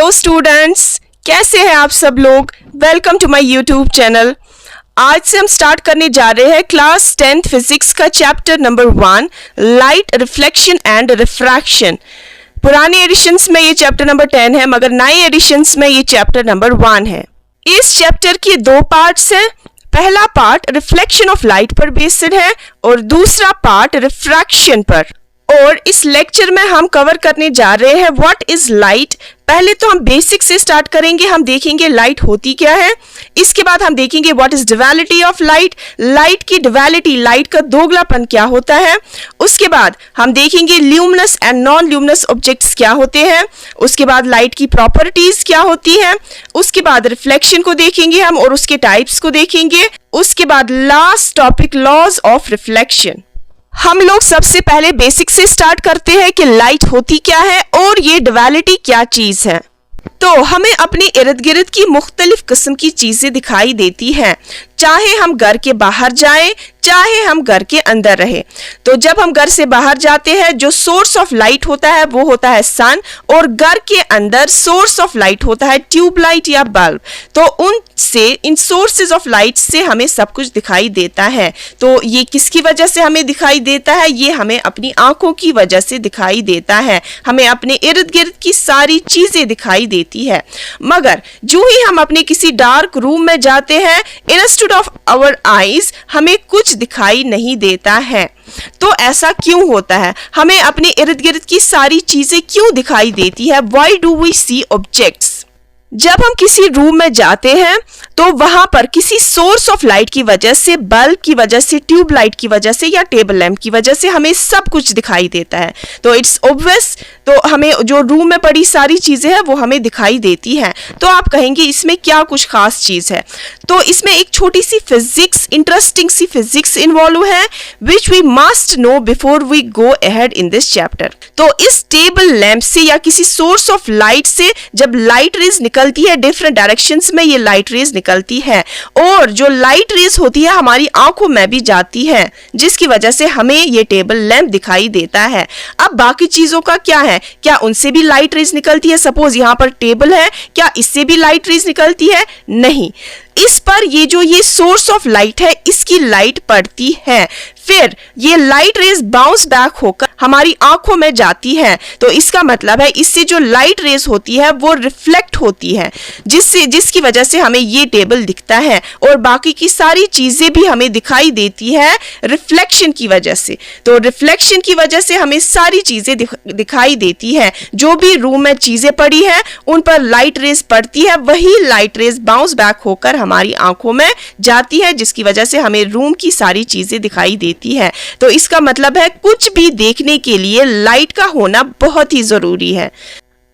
Hello students, कैसे हैं आप सब लोग। Welcome to my YouTube channel. आज से हम स्टार्ट करने जा रहे हैं क्लास 10th फिजिक्स का chapter number 1, light reflection and refraction. पुराने एडिशंस में ये चैप्टर नंबर 10 है, मगर नए एडिशंस में ये चैप्टर नंबर 1 है। इस चैप्टर की 2 पार्ट्स हैं। पहला पार्ट रिफ्लेक्शन ऑफ लाइट पर बेस्ड है और दूसरा पार्ट रिफ्रैक्शन पर। और इस लेक्चर में हम कवर करने जा रहे हैं व्हाट इज लाइट। पहले तो हम बेसिक से स्टार्ट करेंगे। हम देखेंगे लाइट होती क्या है। इसके बाद हम देखेंगे what is duality of light, light की ड्युअलिटी, लाइट का दोगलापन क्या होता है। उसके बाद हम देखेंगे luminous and non luminous objects क्या होते हैं। उसके बाद लाइट की प्रॉपर्टीज क्या होती है। उसके बाद रिफ्लेक्शन को देखेंगे हम और उसके टाइप्स को देखेंगे। उसके बाद last topic laws of reflection. हम लोग सबसे पहले बेसिक से स्टार्ट करते हैं कि लाइट होती क्या है और ये ड्युअलिटी क्या चीज है। तो हमें अपने इर्द गिर्द की मुख्तलिफ किस्म की चीजें दिखाई देती हैं, चाहे हम घर के बाहर जाएं चाहे हम घर के अंदर रहे। तो जब हम घर से बाहर जाते हैं, जो सोर्स ऑफ लाइट होता है वो होता है सन, और घर के अंदर सोर्स ऑफ लाइट होता है ट्यूबलाइट या बल्ब। तो उनसे, इन सोर्सेज ऑफ लाइट से हमें सब कुछ दिखाई देता है। तो ये किसकी वजह से हमें दिखाई देता है? ये हमें अपनी आंखों की वजह से दिखाई देता है। हमें अपने इर्द गिर्द की सारी चीजें दिखाई देती है। मगर जो ही हम अपने किसी डार्क रूम में जाते हैं, इंस्टेड ऑफ आवर आईज हमें कुछ दिखाई नहीं देता है। तो ऐसा क्यों होता है? हमें अपने इर्द गिर्द की सारी चीजें क्यों दिखाई देती है? Why do we see objects? जब हम किसी रूम में जाते हैं तो वहां पर किसी सोर्स ऑफ लाइट की वजह से, बल्ब की वजह से, ट्यूबलाइट की वजह से या टेबल लैंप की वजह से हमें सब कुछ दिखाई देता है। तो इट्स ऑब्वियस, तो हमें जो रूम में पड़ी सारी चीजें हैं वो हमें दिखाई देती हैं। तो आप कहेंगे इसमें क्या कुछ खास चीज है? तो इसमें एक छोटी सी फिजिक्स, इंटरेस्टिंग सी फिजिक्स इन्वॉल्व है, which we must know before we go ahead in this chapter. तो इस टेबल लैंप से या किसी सोर्स ऑफ लाइट से जब लाइट रेज निकलती है, डिफरेंट डायरेक्शंस में ये लाइट रेज निकलती है, और जो लाइट रेज होती है हमारी आंखों में भी जाती है, जिसकी वजह से हमें ये टेबल लैंप दिखाई देता है। अब बाकी चीजों का क्या है? क्या उनसे भी लाइट रेज निकलती है? सपोज यहाँ पर टेबल है, क्या इससे भी लाइट रेज निकलती है? नहीं। इस पर ये जो ये सोर्स ऑफ लाइट है, इसकी लाइट पड़ती है, फिर ये लाइट रेज बाउंस बैक होकर हमारी आंखों में जाती है। तो इसका मतलब है इससे जो लाइट रेज होती है वो रिफ्लेक्ट होती है, जिसकी वजह से हमें ये टेबल दिखता है, और बाकी की सारी चीजें भी हमें दिखाई देती है रिफ्लेक्शन की वजह से। तो रिफ्लेक्शन की वजह से हमें सारी चीजें दिखाई देती है। जो भी रूम में चीजें पड़ी है उन पर लाइट रेज पड़ती है, वही लाइट रेज बाउंस बैक होकर हमारी आंखों में जाती है, जिसकी वजह से हमें रूम की सारी चीजें दिखाई देती है। तो इसका मतलब है कुछ भी देखने के लिए लाइट का होना बहुत ही जरूरी है।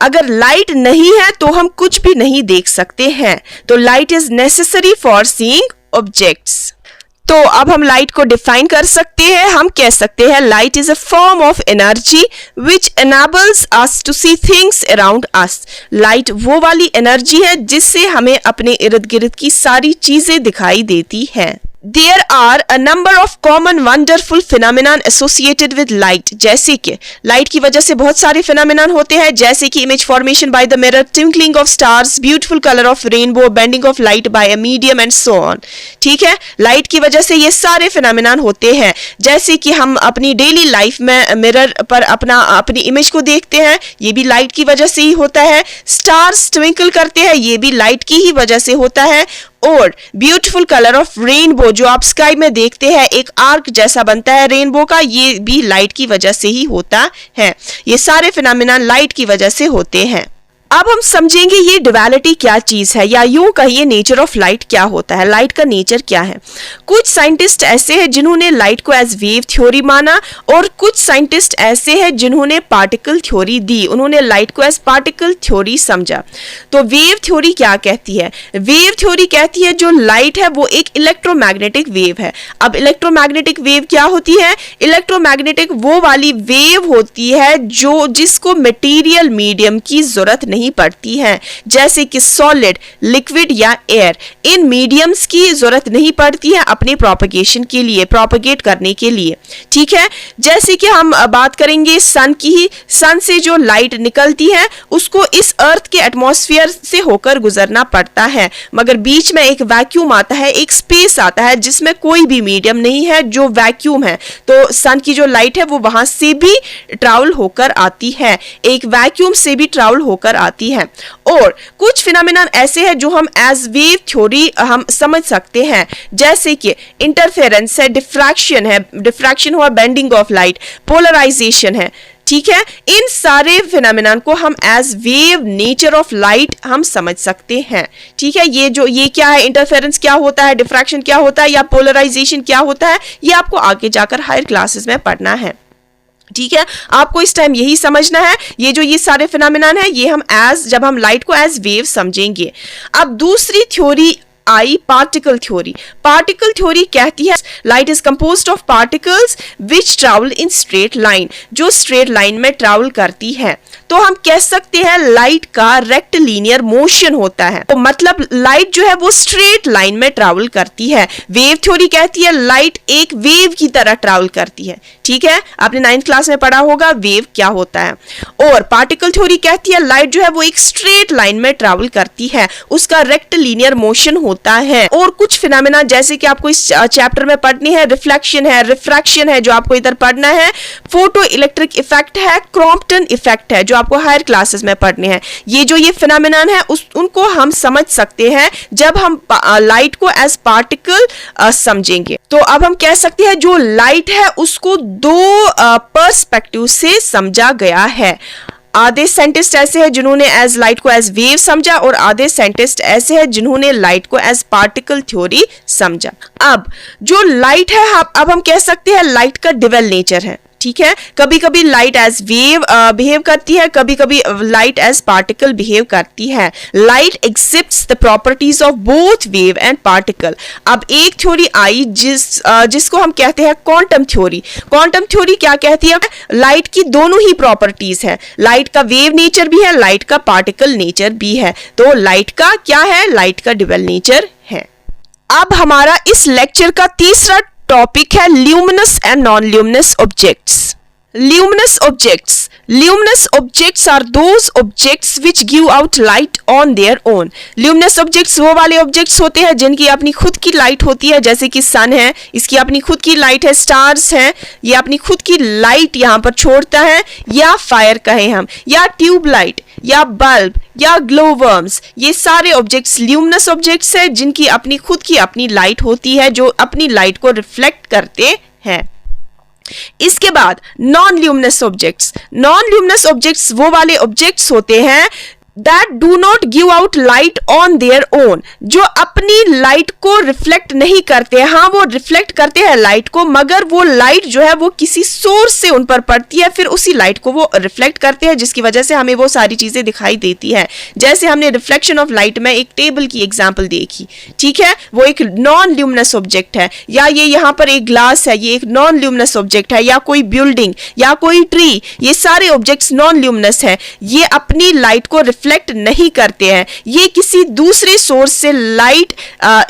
अगर लाइट नहीं है तो हम कुछ भी नहीं देख सकते हैं। तो light is necessary for seeing objects. तो अब हम लाइट को डिफाइन कर सकते हैं। हम कह सकते हैं light is a form of energy which enables us to see things around us. Light वो वाली एनर्जी है जिससे हमें अपने इर्द गिर्द की सारी चीजें दिखाई देती है। There are a number of common wonderful phenomenon associated with light। जैसे कि लाइट की वजह से बहुत सारे phenomenon होते हैं, जैसे कि image formation by the mirror, twinkling of stars, beautiful color of rainbow, bending of light by a medium and so on। ठीक है, लाइट की वजह से ये सारे phenomenon होते हैं। जैसे कि हम अपनी डेली लाइफ में मिरर पर अपनी इमेज को देखते हैं, ये भी लाइट की वजह से ही होता है। स्टार्स ट्विंकल करते हैं, ये भी लाइट की ही वजह से होता है। और ब्यूटीफुल कलर ऑफ रेनबो, जो आप स्काई में देखते हैं एक आर्क जैसा बनता है रेनबो का, ये भी लाइट की वजह से ही होता है। ये सारे फिनोमिना लाइट की वजह से होते हैं। अब हम समझेंगे ये ड्युअलिटी क्या चीज है, या यूं कहिए नेचर ऑफ लाइट क्या होता है, लाइट का नेचर क्या है। कुछ साइंटिस्ट ऐसे हैं जिन्होंने लाइट को एज वेव थ्योरी माना, और कुछ साइंटिस्ट ऐसे हैं जिन्होंने पार्टिकल थ्योरी दी, उन्होंने लाइट को एज पार्टिकल थ्योरी समझा। तो वेव थ्योरी क्या कहती है? वेव थ्योरी कहती है जो लाइट है वो एक इलेक्ट्रोमैग्नेटिक वेव है। अब इलेक्ट्रोमैग्नेटिक वेव क्या होती है? इलेक्ट्रोमैग्नेटिक वो वाली वेव होती है जिसको मटेरियल मीडियम की जरूरत नहीं नहीं पड़ती है, जैसे कि सॉलिड, लिक्विड या एयर। इन मीडियम्स की जरूरत नहीं पड़ती है अपने प्रोपगेशन के लिए, प्रोपगेट करने के लिए। ठीक है, जैसे कि हम बात करेंगे सन की ही। सन से जो लाइट निकलती है उसको इस अर्थ के एटमॉस्फेयर से होकर गुजरना पड़ता है, मगर बीच में एक वैक्यूम आता है, एक स्पेस आता है जिसमें कोई भी मीडियम नहीं है, जो वैक्यूम है। तो सन की जो लाइट है वो वहां से भी ट्रैवल होकर आती है, एक वैक्यूम से भी ट्रैवल होकर आती है। और कुछ फिनोमेना ऐसे हैं जो हम एज वेव थ्योरी हम समझ सकते हैं, जैसे कि इंटरफेरेंस है, डिफ्रैक्शन हुआ, बेंडिंग ऑफ लाइट, पोलराइजेशन है। ठीक है, इन सारे फिनोमेना को हम as wave nature of light हम समझ सकते हैं। ठीक है, ये क्या है, इंटरफेरेंस क्या होता है, डिफ्रैक्शन क्या होता है, या पोलराइजेशन क्या होता है, ये आपको आगे जाकर हायर क्लासेस में पढ़ना है। ठीक है, आपको इस टाइम यही समझना है। ये सारे फिनोमेना है, ये हम जब हम लाइट को एज वेव समझेंगे। अब दूसरी थ्योरी आई पार्टिकल थ्योरी। पार्टिकल थ्योरी कहती है light is composed of particles which travel in straight line, जो स्ट्रेट लाइन में ट्रैवल करती है। तो हम कह सकते हैं लाइट का रेक्टिलिनियर मोशन होता है, तो मतलब लाइट जो है वो स्ट्रेट लाइन में ट्रैवल करती है। वेव थ्योरी कहती है लाइट एक वेव की तरह ट्रैवल करती है। ठीक है, आपने 9th क्लास में पढ़ा होगा वेव क्या होता है। और पार्टिकल थ्योरी कहती है लाइट जो है वो एक स्ट्रेट लाइन में ट्रैवल करती है, उसका रेक्टिलिनियर मोशन होता है। और कुछ फिनोमेना जैसे कि आपको इस चैप्टर में पढ़नी है, रिफ्लेक्शन है, रिफ्रैक्शन है जो आपको इधर पढ़ना है, फोटो इलेक्ट्रिक इफेक्ट है, क्रॉम्पटन इफेक्ट है जो आपको हायर क्लासेस में पढ़ने हैं। ये फिनोमेना है उनको हम समझ सकते हैं जब हम लाइट को एज पार्टिकल समझेंगे। तो अब हम कह सकते हैं जो लाइट है उसको दो पर्सपेक्टिव से समझा गया है। आधे साइंटिस्ट ऐसे हैं जिन्होंने एज लाइट को एज वेव समझा, और आधे साइंटिस्ट ऐसे हैं जिन्होंने लाइट को एज पार्टिकल थ्योरी समझा। अब जो लाइट है, अब हम कह सकते हैं लाइट का डबल नेचर है। ठीक है, कभी कभी लाइट एज वेव बिहेव करती है, कभी कभी लाइट एज पार्टिकल बिहेव करती है। Light exhibits the properties of both wave and particle. अब एक थ्योरी आई जिसको हम कहते हैं क्वांटम थ्योरी। क्वांटम थ्योरी क्या कहती है, लाइट की दोनों ही प्रॉपर्टीज है, लाइट का वेव नेचर भी है, लाइट का पार्टिकल नेचर भी है। तो लाइट का क्या है, लाइट का डबल नेचर है। अब हमारा इस लेक्चर का तीसरा टॉपिक है luminous and non luminous objects. Luminous objects are those objects which give out light on their own. Luminous objects वो वाले objects होते हैं जिनकी अपनी खुद की लाइट होती है, जैसे कि सन है, इसकी अपनी खुद की लाइट है, स्टार्स हैं, ये अपनी खुद की लाइट यहाँ पर छोड़ता है, या फायर कहें हम, या ट्यूबलाइट, या बल्ब, या ग्लो वर्म्स। ये सारे ऑब्जेक्ट्स ल्यूमिनस ऑब्जेक्ट्स हैं जिनकी अपनी खुद की अपनी लाइट होती है, जो अपनी लाइट को रिफ्लेक्ट करते हैं। इसके बाद नॉन ल्यूमिनस ऑब्जेक्ट्स वो वाले ऑब्जेक्ट्स होते हैं that do not give out light on their own, जो अपनी लाइट को रिफ्लेक्ट नहीं करते। हाँ, वो रिफ्लेक्ट करते हैं लाइट को, मगर वो लाइट जो है वो किसी सोर्स से उन पर पड़ती है, फिर उसी लाइट को वो रिफ्लेक्ट करते हैं, जिसकी वजह से हमें वो सारी चीजें दिखाई देती है। जैसे हमने रिफ्लेक्शन ऑफ लाइट में एक टेबल की एग्जांपल देखी। ठीक है, वो एक नॉन ल्यूमिनस ऑब्जेक्ट है, या ये यहाँ पर एक ग्लास है, ये एक नॉन ल्यूमिनस ऑब्जेक्ट है, या कोई बिल्डिंग या कोई ट्री, ये सारे ऑब्जेक्ट्स नॉन ल्यूमिनस है। ये अपनी लाइट को रिफ्लेक्ट नहीं करते हैं, ये किसी दूसरे सोर्स से लाइट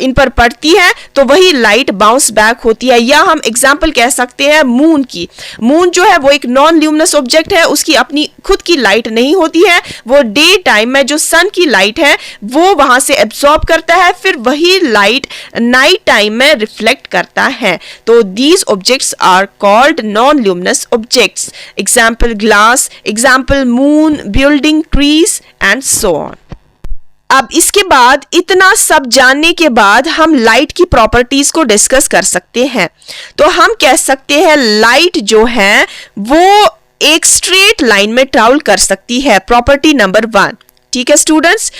इन पर पड़ती है तो वही लाइट बाउंस बैक होती है। या हम एग्जांपल कह सकते हैं मून की। मून जो है वो एक नॉन ल्यूमिनस ऑब्जेक्ट है, उसकी अपनी खुद की लाइट नहीं होती है, वो डे टाइम में जो सन की लाइट है वो वहां से एब्सॉर्ब करता है, फिर वही लाइट नाइट टाइम में रिफ्लेक्ट करता है। तो these objects are called non luminous objects. Example glass, example moon, building, trees and so on. अब इसके बाद इतना सब जानने के बाद हम लाइट की प्रॉपर्टीज को डिस्कस कर सकते हैं। तो हम कह सकते हैं लाइट जो है वो एक स्ट्रेट लाइन में ट्रैवल कर सकती है, प्रॉपर्टी नंबर 1। ठीक है स्टूडेंट्स,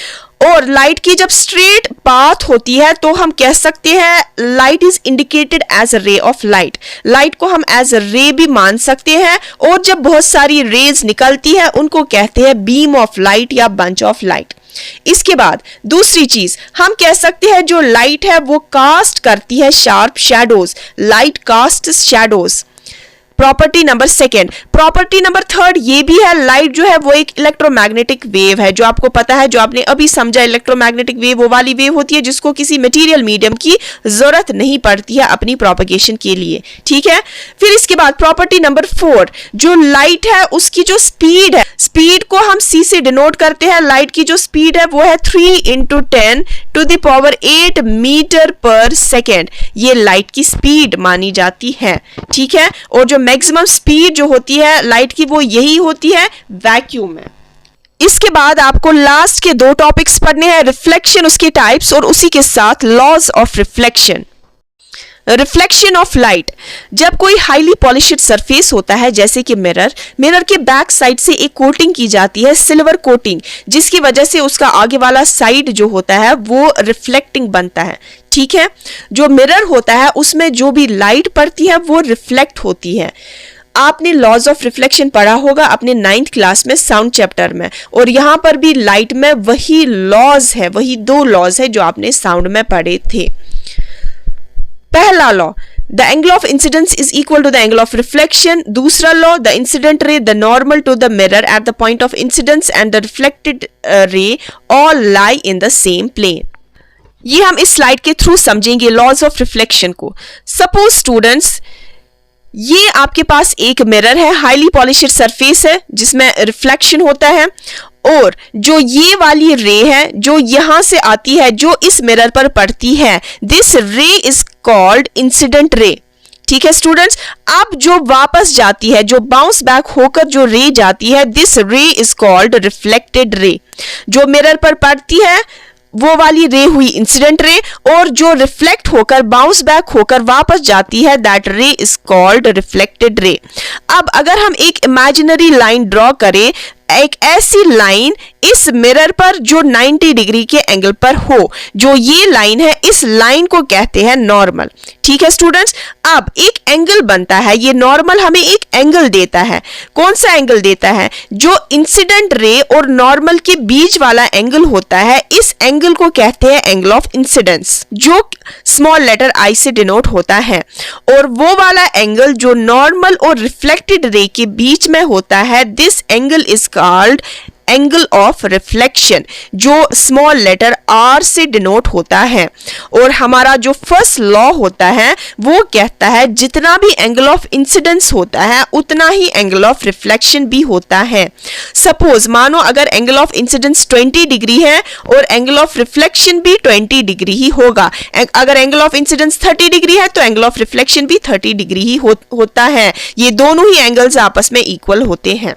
और लाइट की जब स्ट्रेट पाथ होती है तो हम कह सकते हैं light is indicated as a ray of light. Light को हम एज अ रे भी मान सकते हैं, और जब बहुत सारी रेज निकलती है उनको कहते हैं बीम ऑफ लाइट या बंच ऑफ लाइट। इसके बाद दूसरी चीज हम कह सकते हैं जो लाइट है वो कास्ट करती है sharp shadows. Light cast shadows. Property number second. Property number third ये भी है, लाइट जो है वो एक इलेक्ट्रोमैग्नेटिक वेव है, जो आपको पता है, जो आपने अभी समझा। इलेक्ट्रोमैग्नेटिक वेव वो वाली वेव होती है जिसको किसी मटेरियल मीडियम की जरूरत नहीं पड़ती है अपनी प्रोपगेशन के लिए, ठीक है। फिर इसके बाद प्रॉपर्टी नंबर फोर, जो लाइट है उसकी जो स्पीड है, स्पीड को हम c से डिनोट करते हैं। लाइट की जो स्पीड है वो है 3 × 10⁸ मीटर पर सेकेंड, ये लाइट की स्पीड मानी जाती है, ठीक है। और जो मैक्सिमम स्पीड जो होती है लाइट की वो यही होती है वैक्यूम में। इसके बाद आपको लास्ट के 2 टॉपिक्स पढ़ने हैं, रिफ्लेक्शन, उसके टाइप्स, और उसी के साथ laws of reflection. Reflection of light, जब कोई हाईली पॉलिश्ड सरफेस होता है जैसे कि मिरर के बैक साइड से एक कोटिंग की जाती है, सिल्वर कोटिंग, जिसकी वजह से उसका आगे वाला साइड जो होता है वो रिफ्लेक्टिंग बनता है, ठीक है। जो मिरर होता है उसमें जो भी लाइट पड़ती है वो रिफ्लेक्ट होती है। आपने लॉज ऑफ रिफ्लेक्शन पढ़ा होगा अपने 9th क्लास में साउंड चैप्टर में, और यहां पर भी लाइट में वही लॉज है, वही 2 लॉज है जो आपने साउंड में पढ़े थे। पहला law, the angle of incidence is equal to the angle of reflection. दूसरा law, the incident ray the normal to the mirror at the point of incidence and the reflected ray all lie in the same plane. ये हम इस slide के through समझेंगे laws of reflection को। Suppose students, ये आपके पास एक mirror है, हाईली पॉलिश्ड सरफेस है जिसमें रिफ्लेक्शन होता है, और जो ये वाली रे है जो यहां से आती है, जो इस मिरर पर पड़ती है, दिस रे इज कॉल्ड इंसिडेंट रे, ठीक है स्टूडेंट्स। अब जो वापस जाती है, जो बाउंस बैक होकर जो रे जाती है, दिस रे इज कॉल्ड रिफ्लेक्टेड रे। जो मिरर पर पड़ती है वो वाली रे हुई इंसिडेंट रे, और जो रिफ्लेक्ट होकर बाउंस बैक होकर वापस जाती है, दैट रे इज कॉल्ड रिफ्लेक्टेड रे। अब अगर हम एक इमेजिनरी लाइन ड्रॉ करें, एक ऐसी लाइन इस मिरर पर जो 90 डिग्री के एंगल पर हो, जो ये लाइन है, इस लाइन को कहते हैं नॉर्मल, ठीक है स्टूडेंट्स। अब एक एंगल बनता है, ये नॉर्मल हमें एक एंगल देता है। कौन सा एंगल देता है? जो इंसिडेंट रे और नॉर्मल के बीच वाला एंगल होता है, इस एंगल को कहते हैं एंगल ऑफ इंसिडेंस, जो स्मॉल लेटर आई से डिनोट होता है। और वो वाला एंगल जो नॉर्मल और रिफ्लेक्टेड रे के बीच में होता है, this angle is called angle of reflection, जो स्मॉल लेटर आर से डिनोट होता है। और हमारा जो फर्स्ट लॉ होता है वो कहता है जितना भी एंगल ऑफ इंसिडेंस होता है उतना ही एंगल ऑफ रिफ्लेक्शन भी होता है। सपोज मानो अगर एंगल ऑफ इंसिडेंस 20 डिग्री है और एंगल ऑफ रिफ्लेक्शन भी 20 डिग्री ही होगा। अगर एंगल ऑफ इंसिडेंस 30 डिग्री है तो एंगल ऑफ रिफ्लेक्शन भी 30 डिग्री ही होता है। ये दोनों ही एंगल्स आपस में इक्वल होते हैं।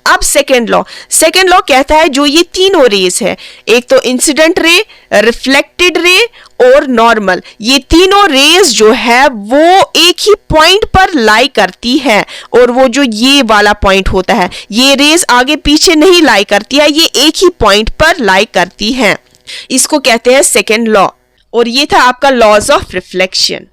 अब सेकेंड लॉ कहता है जो ये तीनों रेस है, एक तो इंसिडेंट रे, रिफ्लेक्टेड रे और नॉर्मल, ये तीनों रेस जो है वो एक ही पॉइंट पर लाई करती है। और वो जो ये वाला पॉइंट होता है, ये रेस आगे पीछे नहीं लाई करती है, ये एक ही पॉइंट पर लाई करती है। इसको कहते हैं सेकेंड लॉ। और ये था आपका लॉज ऑफ रिफ्लेक्शन।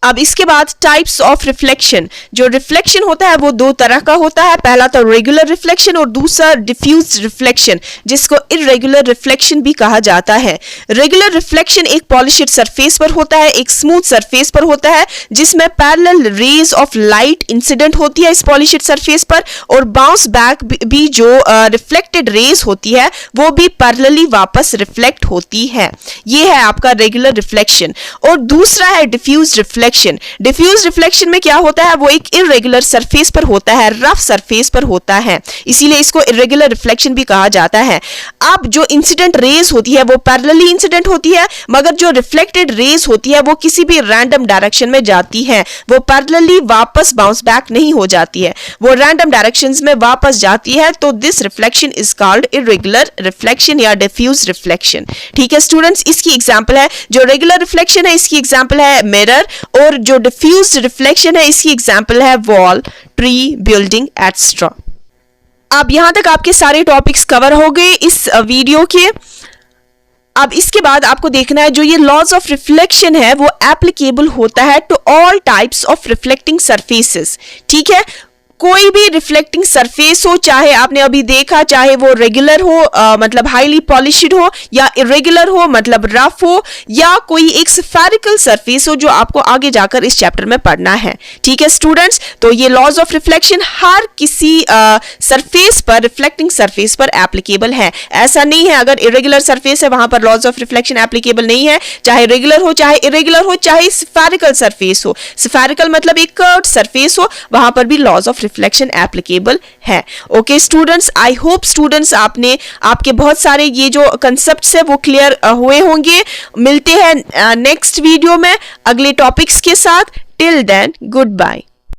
अब इसके बाद टाइप्स ऑफ रिफ्लेक्शन। जो रिफ्लेक्शन होता है वो 2 तरह का होता है, पहला तो रेगुलर रिफ्लेक्शन और दूसरा डिफ्यूज रिफ्लेक्शन, जिसको इरेगुलर रिफ्लेक्शन भी कहा जाता है। रेगुलर रिफ्लेक्शन एक पॉलिश्ड सरफेस पर होता है, एक स्मूथ सरफेस पर होता है, जिसमें parallel raise of light incident होती है इस पॉलिश्ड सरफेस पर, और बाउंस बैक भी जो रिफ्लेक्टेड रेज होती है वो भी पैरेलली वापस रिफ्लेक्ट होती है। ये है आपका रेगुलर रिफ्लेक्शन। और दूसरा है डिफ्यूज रिफ्लेक्शन। डिफ्यूज रिफ्लेक्शन में क्या होता है, वो एक इरेगुलर सरफेस पर होता है, रफ सरफेस पर होता है, इसीलिए इसको इरेगुलर रिफ्लेक्शन भी कहा जाता है। अब जो इंसिडेंट रेज होती है वो पैरेलली इंसिडेंट होती है, मगर जो रिफ्लेक्टेड रेज होती है वो किसी भी रैंडम डायरेक्शन में जाती है, वो पैरेलली वापस बाउंस बैक नहीं हो जाती है, वो रैंडम डायरेक्शंस में वापस जाती है। तो this reflection is called irregular reflection या डिफ्यूज रिफ्लेक्शन। ठीक है स्टूडेंट्स, इसकी एग्जांपल है, जो रेगुलर रिफ्लेक्शन है इसकी एग्जांपल है मिरर, और जो डिफ्यूज रिफ्लेक्शन है इसकी एग्जांपल है वॉल, ट्री, बिल्डिंग एटसेट्रा। अब यहां तक आपके सारे टॉपिक्स कवर हो गए इस वीडियो के। अब इसके बाद आपको देखना है जो ये लॉज ऑफ रिफ्लेक्शन है वो एप्लीकेबल होता है to all types of reflecting surfaces. ठीक है, कोई भी रिफ्लेक्टिंग सरफेस हो, चाहे आपने अभी देखा, चाहे वो रेगुलर हो मतलब हाईली पॉलिश्ड हो, या इरेगुलर हो मतलब रफ हो, या कोई एक स्फेरिकल सरफेस हो, जो आपको आगे जाकर इस चैप्टर में पढ़ना है। ठीक है स्टूडेंट्स, तो ये लॉज ऑफ रिफ्लेक्शन हर किसी सरफेस पर, रिफ्लेक्टिंग सरफेस पर एप्लीकेबल है। ऐसा नहीं है अगर इरेगुलर सरफेस है वहां पर लॉज ऑफ रिफ्लेक्शन एप्लीकेबल नहीं है, चाहे रेगुलर हो, चाहे इरेगुलर हो, चाहे स्फेरिकल सरफेस हो। स्फेरिकल मतलब एक कर्व्ड सरफेस हो, वहां पर भी लॉज ऑफ रिफ्लेक्शन एप्लीकेबल है। Okay students, I hope students आपके बहुत सारे ये जो कंसेप्ट्स है वो क्लियर हुए होंगे। मिलते हैं नेक्स्ट वीडियो में अगले टॉपिक्स के साथ। Till then good bye.